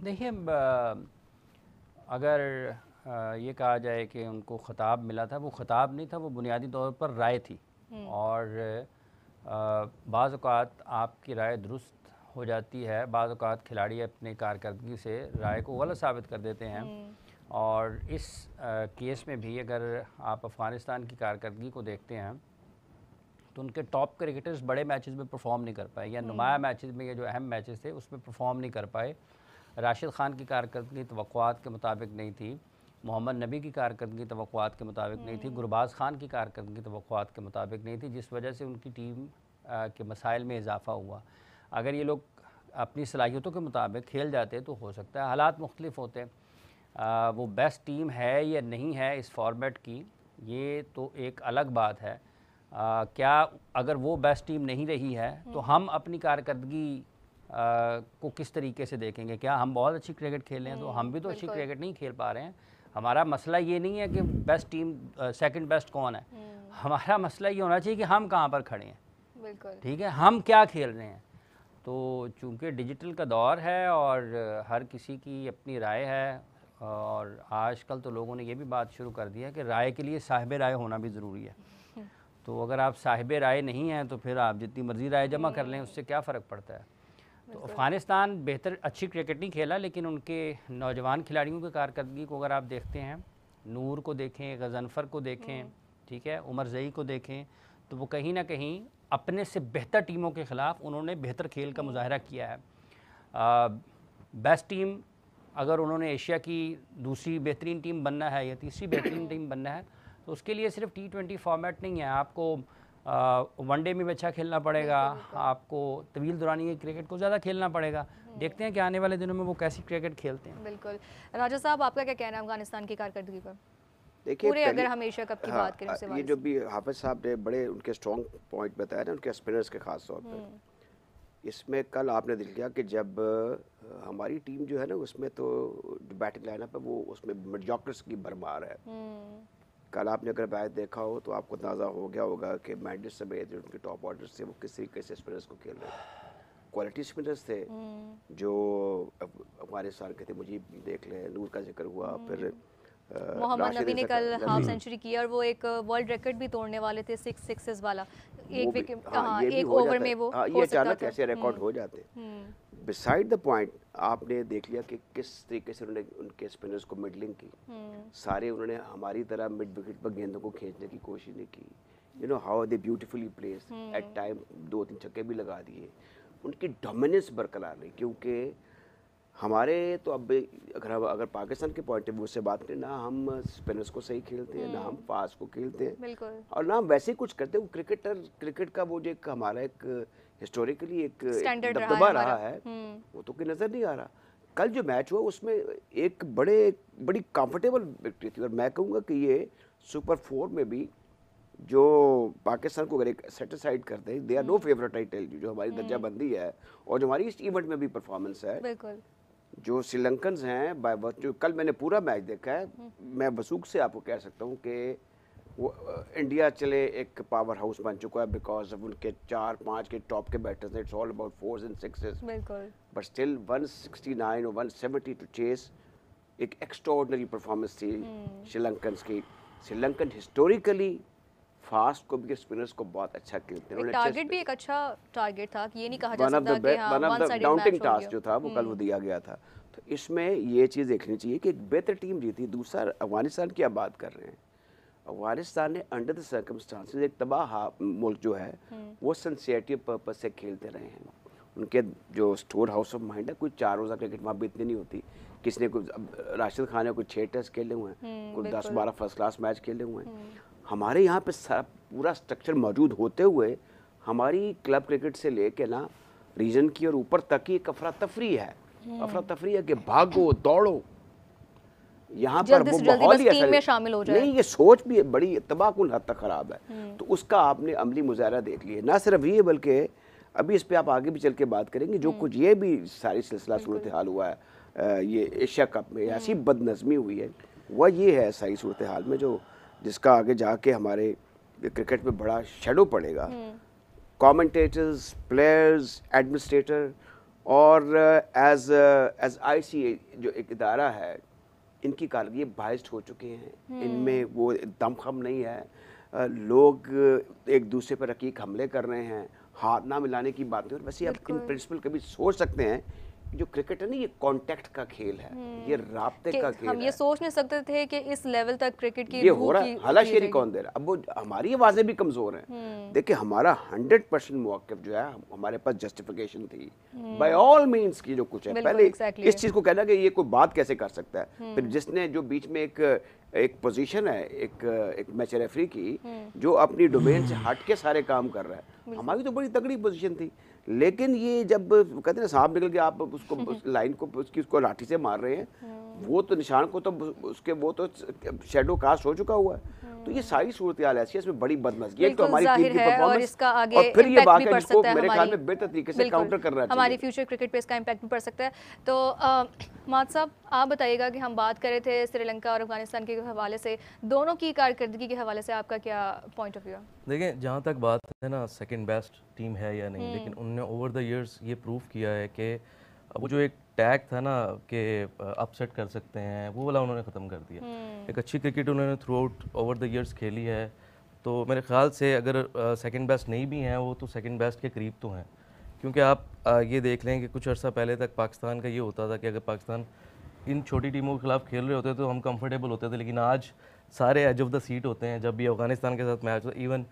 देखिए अगर ये कहा जाए कि उनको ख़िताब मिला था, वो ख़िताब नहीं था, वो बुनियादी तौर पर राय थी। और बाज़ औक़ात आपकी राय दुरुस्त हो जाती है, बाज़ औक़ात खिलाड़ी अपनी कारकर्दगी से राय को गलत साबित कर देते हैं। और इस केस में भी अगर आप अफ़गानिस्तान की कारकर्दगी को देखते हैं तो उनके टॉप क्रिकेटर्स बड़े मैचेस में परफॉर्म नहीं कर पाए, या नुमाया मैचेस में, या जो अहम मैचेस थे उसमें परफॉर्म नहीं कर पाए। राशिद खान की कारकर्दगी तवक्कुआत के मुताबिक नहीं थी, मोहम्मद नबी की कारकर्दगी तवक्कुआत के मुताबिक नहीं थी, गुरबाज खान की कारकर्दगी तवक्कुआत के मुताबिक नहीं थी, जिस वजह से उनकी टीम के मसाइल में इजाफा हुआ। अगर ये लोग अपनी सलाहियतों के मुताबिक खेल जाते तो हो सकता है हालात मुख्तलिफ होते। वो बेस्ट टीम है या नहीं है इस फॉर्मेट की, ये तो एक अलग बात है। क्या अगर वो बेस्ट टीम नहीं रही है तो हम अपनी कारकर्दगी को किस तरीके से देखेंगे? क्या हम बहुत अच्छी क्रिकेट खेल रहे हैं? तो हम भी तो अच्छी क्रिकेट नहीं खेल पा रहे हैं। हमारा मसला ये नहीं है कि बेस्ट टीम सेकंड बेस्ट कौन है, हमारा मसला ये होना चाहिए कि हम कहाँ पर खड़े हैं। बिल्कुल ठीक है, हम क्या खेल रहे हैं। तो चूँकि डिजिटल का दौर है और हर किसी की अपनी राय है, और आजकल तो लोगों ने ये भी बात शुरू कर दी है कि राय के लिए साहिब राय होना भी ज़रूरी है। तो अगर आप साहिब राय नहीं हैं तो फिर आप जितनी मर्ज़ी राय जमा कर लें, उससे क्या फ़र्क पड़ता है। तो अफ़गानिस्तान बेहतर अच्छी क्रिकेट नहीं खेला, लेकिन उनके नौजवान खिलाड़ियों की कारकर्दगी को अगर आप देखते हैं, नूर को देखें, गज़नफ़र को देखें, ठीक है, उमर ज़ई को देखें, तो वो कहीं ना कहीं अपने से बेहतर टीमों के ख़िलाफ़ उन्होंने बेहतर खेल का मुज़ाहरा किया है। बेस्ट टीम अगर उन्होंने एशिया की दूसरी बेहतरीन टीम बनना है या तीसरी बेहतरीन टीम बनना है, तो उसके लिए सिर्फ T20 फॉर्मेट नहीं है, आपको वनडे में भी अच्छा खेलना पड़ेगा, आपको तवील दुरानी की क्रिकेट को ज़्यादा खेलना पड़ेगा। देखते हैं कि आने वाले दिनों में वो कैसी क्रिकेट खेलते हैं। बिल्कुल। राजा साहब, आपका क्या कहना है अफगानिस्तान की कारकर्दगी पर? देखिए पूरे अगर हम एशिया कप की बात करें उससे ये जो भी हाफिज साहब ने बड़े उनके स्ट्रॉन्ग पॉइंट बताया ना, उनके स्पिनर्स के खास तौर पर, इसमें कल आपने देख लिया कि जब हमारी टीम जो है ना, उसमें तो जो बैटिंग लाइनअप है वो उसमें मिडजॉकर्स की भरमार है। कल आपने अगर मैच देखा हो तो आपको अंदाज़ा हो गया होगा कि मैंडिस समेत जो उनके टॉप ऑर्डर्स थे वो किस तरीके से स्पिनर्स को खेल रहे थे। क्वालिटी स्पिनर्स थे जो अफगानिस्तान के थे। मुझे देख लें, नूर का जिक्र हुआ, फिर मोहम्मद नबी ने कल हाफ सेंचुरी की और वो एक वर्ल्ड रिकॉर्ड भी तोड़ने वाले थे, 6 सिक्सेस वाला। एक विकेट, हाँ, एक ओवर में वो ये अचानक ऐसे रिकॉर्ड हो जाते। बिसाइड द पॉइंट, आपने देख लिया कि किस तरीके से उन्होंने उनके स्पिनर्स को मिडलिंग की। सारे उन्होंने हमारी तरह मिड विकेट पर गेंदों को खींचने की कोशिश नहीं की। You know how they beautifully place, at time 2-3 छक्के भी लगा दिए। उनकी डोमिनेंस बरकरार रही, क्योंकि हमारे तो अब अगर पाकिस्तान के पॉइंट ऑफ व्यू से बात करें ना, हम स्पिनर्स को सही खेलते हैं, ना हम फास्ट को खेलते हैं, और ना हम वैसे ही कुछ करते हैं। क्रिकेट का वो जो एक हमारा एक हिस्टोरिकली एक दबदबा रहा है, वो तो कोई नज़र नहीं आ रहा। कल जो मैच हुआ उसमें एक बड़ी कंफर्टेबल विक्ट्री थी, और मैं कहूँगा कि ये सुपर 4 में भी जो पाकिस्तान को अगर एक सेटिसाइड करते हैं, they are no favourite, I tell you, जो हमारी दर्जाबंदी है और जो हमारी इस इवेंट में भी परफॉर्मेंस है, जो श्रीलंकन्स हैं बाय जो कल मैंने पूरा मैच देखा है, मैं वसूख से आपको कह सकता हूँ कि वो इंडिया चले एक पावर हाउस बन चुका है बिकॉज ऑफ उनके 4-5 के टॉप के batters. It's all about 4s and 6s, but still 169 और 170 टू चेस एक एक्स्ट्राऑर्डिनरी परफॉर्मेंस थी श्रीलंकन्स की। श्रीलंकन हिस्टोरिकली फास्ट को भी, स्पिनर्स को बहुत अच्छा खेलते हैं। टारगेट भी एक अच्छा टारगेट था, ये नहीं कहा जा सकता कि हाँ, one of the doubting task जो था वो कल वो दिया गया था। तो इसमें ये चीज़ देखनी चाहिए कि एक बेहतर टीम जीती। दूसरा, अफगानिस्तान की आप बात कर रहे हैं, अफगानिस्तान ने अंडर द सर्कमस्टांसेस एक तबाह मुल्क जो है वो सिंसियरिटी पर्पज से खेलते रहे हैं। उनके जो स्टोर हाउस ऑफ माइंड है, कोई 4 रोज़ा क्रिकेट वहाँ भी इतनी नहीं होती। किसने कोई राशिद खान ने कोई 6 टेस्ट खेले हुए हैं, कोई 10-12 फर्स्ट क्लास मैच खेले हुए हैं। हमारे यहाँ पे पूरा स्ट्रक्चर मौजूद होते हुए हमारी क्लब क्रिकेट से लेके ना रीजन की और ऊपर तक की एक अफरा तफरी है। अफरा तफरी है कि भागो दौड़ो, यहाँ पर वो माहौल ही ऐसा में शामिल हो जाए। नहीं, ये सोच भी बड़ी तबाहकुन हद तक ख़राब है। तो उसका आपने अमली मुजाहरा देख लिया। ना सिर्फ ये, बल्कि अभी इस पर आप आगे भी चल के बात करेंगे, जो कुछ ये भी सारी सिलसिला सूरत हाल हुआ है ये एशिया कप में, ऐसी बदनज़मी हुई है, वह ये है सारी सूरत हाल में जो जिसका आगे जाके हमारे क्रिकेट में बड़ा शेडो पड़ेगा। कमेंटेटर्स, प्लेयर्स, एडमिनिस्ट्रेटर, और एज ICA जो एक इदारा है, इनकी कारकर्दगी बाइस्ड हो चुके हैं, इनमें वो दमखम नहीं है, लोग एक दूसरे पर रकीक हमले कर रहे हैं, हाथ ना मिलाने की बातें। और वैसे आप इन प्रिंसिपल कभी सोच सकते हैं जो क्रिकेट है ना, ये कांटेक्ट का खेल है, ये राब्ते का खेल है। हम ये सोच नहीं सकते थे कि इस लेवल तक क्रिकेट की ये हो रहा है। हलाशेरी कौन दे रहा है? अब वो हमारी आवाज़ें भी कमज़ोर हैं। देखिए हमारा 100% मौक़िफ़ जो है, हमारे पास जस्टिफिकेशन थी बाय ऑल मीन्स की जो कुछ है। पहले इस चीज़ को कहना कि ये कोई बात कैसे कर सकता है, फिर जिसने जो बीच में एक पोजीशन है, एक मैच रेफरी की, जो अपनी डोमेन से हट के सारे काम कर रहा है, हमारी तो बड़ी तगड़ी पोजीशन थी। लेकिन ये जब कहते हैं ना सांप निकल के आप उसको उस लाइन को उसको लाठी से मार रहे हैं, वो तो निशान को तो उसके वो तो शेडो कास्ट हो चुका हुआ है। तो ये सारी सूरत हाल ऐसी है, इसमें बड़ी बदमज़गी है। तो हमारी टीम की परफॉर्मेंस और फिर ये वाकई इसको मेरे ख्याल में बेहतर तरीके से काउंटर करना चाहिए। हमारी फ्यूचर क्रिकेट पे इसका इम्पैक्ट भी पड़ सकता है। तो माद साहब आप बताइएगा कि हम बात कर रहे थे श्रीलंका और अफगानिस्तान के हवाले से, दोनों की कारकर्दगी के हवाले से आपका क्या पॉइंट ऑफ व्यू है? देखिए जहाँ तक बात है ना सेकंड बेस्ट टीम है या नहीं, लेकिन उन्होंने ओवर द इयर्स ये प्रूव किया है कि वो जो एक टैग था ना कि अपसेट कर सकते हैं, वो वाला उन्होंने ख़त्म कर दिया। एक अच्छी क्रिकेट उन्होंने through out over the years खेली है। तो मेरे ख्याल से अगर सेकंड बेस्ट नहीं भी हैं वो, तो सेकंड बेस्ट के करीब तो हैं। क्योंकि आप ये देख लें कि कुछ अर्सा पहले तक पाकिस्तान का ये होता था कि अगर पाकिस्तान इन छोटी टीमों के खिलाफ खेल रहे होते तो हम कंफर्टेबल होते थे, लेकिन आज सारे एज ऑफ द सीट होते हैं। जब भी अफगानिस्तान के साथ मैच, इवन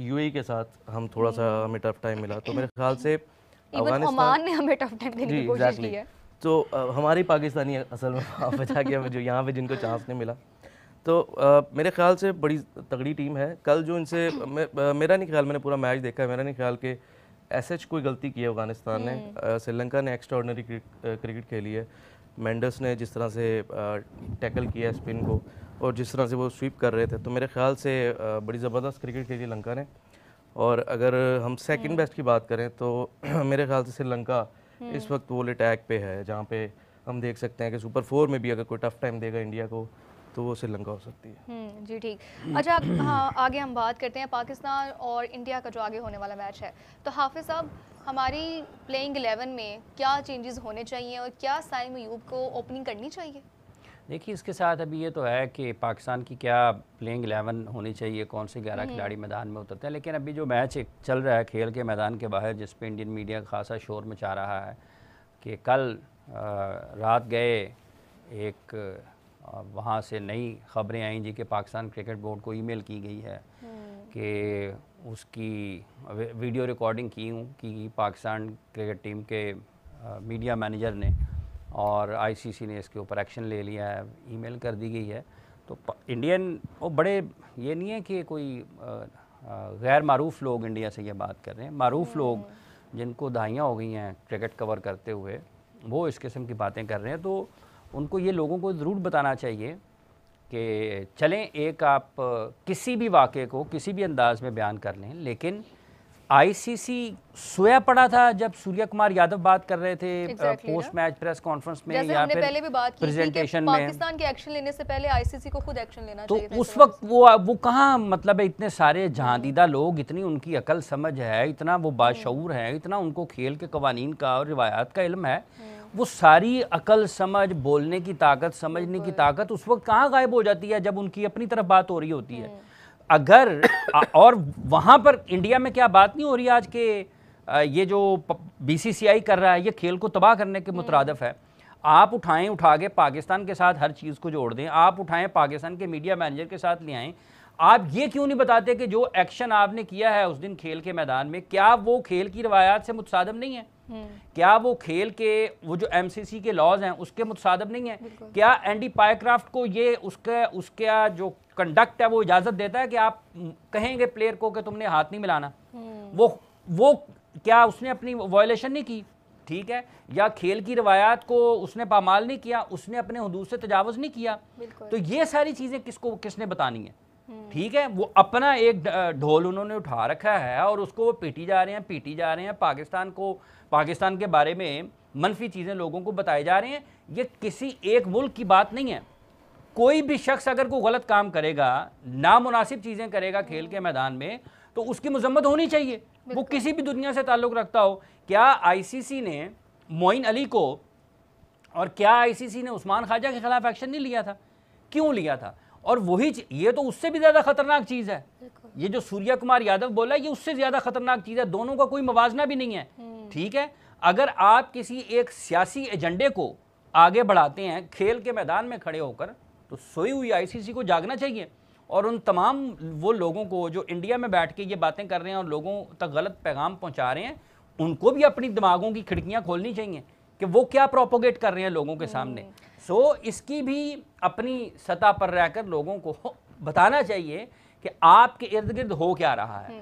UAE के साथ हम थोड़ा सा हमें टफ टाइम मिला, तो मेरे ख्याल से ओमान ने हमें टफ टाइम देने की कोशिश की है। तो हमारी पाकिस्तानी असल में वहाँ पे जाके हमें जो यहाँ पे जिनको चांस नहीं मिला, तो मेरे ख्याल से बड़ी तगड़ी टीम है। कल जो इनसे मेरा नहीं ख्याल, मैंने पूरा मैच देखा है, मेरा नहीं ख्याल कि ऐसे कोई गलती की है अफगानिस्तान ने। श्रीलंका ने एक्स्ट्राऑर्डिनरी क्रिकेट खेली है। मेंडस ने जिस तरह से टैकल किया स्पिन को और जिस तरह से वो स्वीप कर रहे थे, तो मेरे ख्याल से बड़ी ज़बरदस्त क्रिकेट खेली लंका ने। और अगर हम सेकंड बेस्ट की बात करें तो मेरे ख्याल से श्रीलंका इस वक्त वो अटैक पे है, जहाँ पे हम देख सकते हैं कि सुपर 4 में भी अगर कोई टफ टाइम देगा इंडिया को तो वो श्रीलंका हो सकती है। जी ठीक। अच्छा हाँ, आगे हम बात करते हैं पाकिस्तान और इंडिया का जो आगे होने वाला मैच है। तो हाफिज़ साहब, हमारी प्लेइंग 11 में क्या चेंजेस होने चाहिए और क्या साइम अयूब को ओपनिंग करनी चाहिए? देखिए इसके साथ अभी ये तो है कि पाकिस्तान की क्या प्लेइंग 11 होनी चाहिए, कौन से 11 खिलाड़ी मैदान में उतरते हैं, लेकिन अभी जो मैच एक चल रहा है खेल के मैदान के बाहर, जिस पे इंडियन मीडिया खासा शोर मचा रहा है कि कल रात गए एक वहाँ से नई खबरें आई जी कि पाकिस्तान क्रिकेट बोर्ड को ईमेल की गई है कि उसकी वीडियो रिकॉर्डिंग की पाकिस्तान क्रिकेट टीम के मीडिया मैनेजर ने, और ICC ने इसके ऊपर एक्शन ले लिया है, ईमेल कर दी गई है। तो इंडियन वो बड़े ये नहीं है कि कोई गैर मारूफ लोग इंडिया से ये बात कर रहे हैं, मारूफ लोग जिनको दहाइयाँ हो गई हैं क्रिकेट कवर करते हुए, वो इस किस्म की बातें कर रहे हैं। तो उनको ये लोगों को ज़रूर बताना चाहिए कि चलें, एक आप किसी भी वाक़े को किसी भी अंदाज में बयान कर लें, लेकिन ICC सोया पड़ा था जब सूर्य कुमार यादव बात कर रहे थे पोस्ट मैच प्रेस कॉन्फ्रेंस में, या फिर पहले भी बात की प्रेजेंटेशन में पाकिस्तान के एक्शन लेने से पहले ICC को खुद एक्शन लेना चाहिए। तो उस वक्त वो कहाँ, मतलब इतने सारे जहांदीदा लोग, इतनी उनकी अकल समझ है, इतना वो बाशऊर है, इतना उनको खेल के कवानीन का और रिवायात का इल्म है, वो सारी अकल समझ, बोलने की ताकत, समझने की ताकत उस वक्त कहाँ गायब हो जाती है जब उनकी अपनी तरफ बात हो रही होती है। अगर और वहाँ पर इंडिया में क्या बात नहीं हो रही आज के ये जो BCCI कर रहा है, ये खेल को तबाह करने के मुतरादिफ है। आप उठा के पाकिस्तान के साथ हर चीज़ को जोड़ दें, आप उठाएं पाकिस्तान के मीडिया मैनेजर के साथ ले आएँ। आप ये क्यों नहीं बताते कि जो एक्शन आपने किया है उस दिन खेल के मैदान में, क्या वो खेल की रवायात से मुतसादम नहीं है? क्या वो खेल के वो जो MCC के लॉज हैं उसके मुतसादम नहीं है? क्या एंडी पायक्राफ्ट को ये उसका जो कंडक्ट है वो इजाज़त देता है कि आप कहेंगे प्लेयर को कि तुमने हाथ नहीं मिलाना? वो क्या उसने अपनी वायलेशन नहीं की? ठीक है, या खेल की रवायात को उसने पामाल नहीं किया, उसने अपने हुदूद से तजावुज़ नहीं किया? तो ये सारी चीज़ें किसने बतानी है? ठीक है, वो अपना एक ढोल उन्होंने उठा रखा है और उसको वो पीटी जा रहे हैं। पाकिस्तान के बारे में मनफी चीज़ें लोगों को बताए जा रहे हैं। ये किसी एक मुल्क की बात नहीं है। कोई भी शख्स अगर कोई गलत काम करेगा, नामुनासिब चीज़ें करेगा खेल के मैदान में, तो उसकी मजम्मत होनी चाहिए, वो किसी भी दुनिया से ताल्लुक़ रखता हो। क्या आईसीसी ने मोइन अली को और क्या आईसीसी ने उस्मान ख्वाजा के खिलाफ एक्शन नहीं लिया था? क्यों लिया था? और वही ये तो उससे भी ज़्यादा खतरनाक चीज़ है। ये जो सूर्या कुमार यादव बोला ये उससे ज़्यादा खतरनाक चीज़ है। दोनों का कोई मवाजना भी नहीं है। ठीक है, अगर आप किसी एक सियासी एजेंडे को आगे बढ़ाते हैं खेल के मैदान में खड़े होकर, तो सोई हुई आईसीसी को जागना चाहिए और उन तमाम वो लोगों को जो इंडिया में बैठ के ये बातें कर रहे हैं और लोगों तक गलत पैगाम पहुंचा रहे हैं, उनको भी अपनी दिमागों की खिड़कियां खोलनी चाहिए कि वो क्या प्रोपोगेट कर रहे हैं लोगों के सामने। सो इसकी भी अपनी सतह पर रहकर लोगों को बताना चाहिए कि आपके इर्द गिर्द हो क्या रहा है।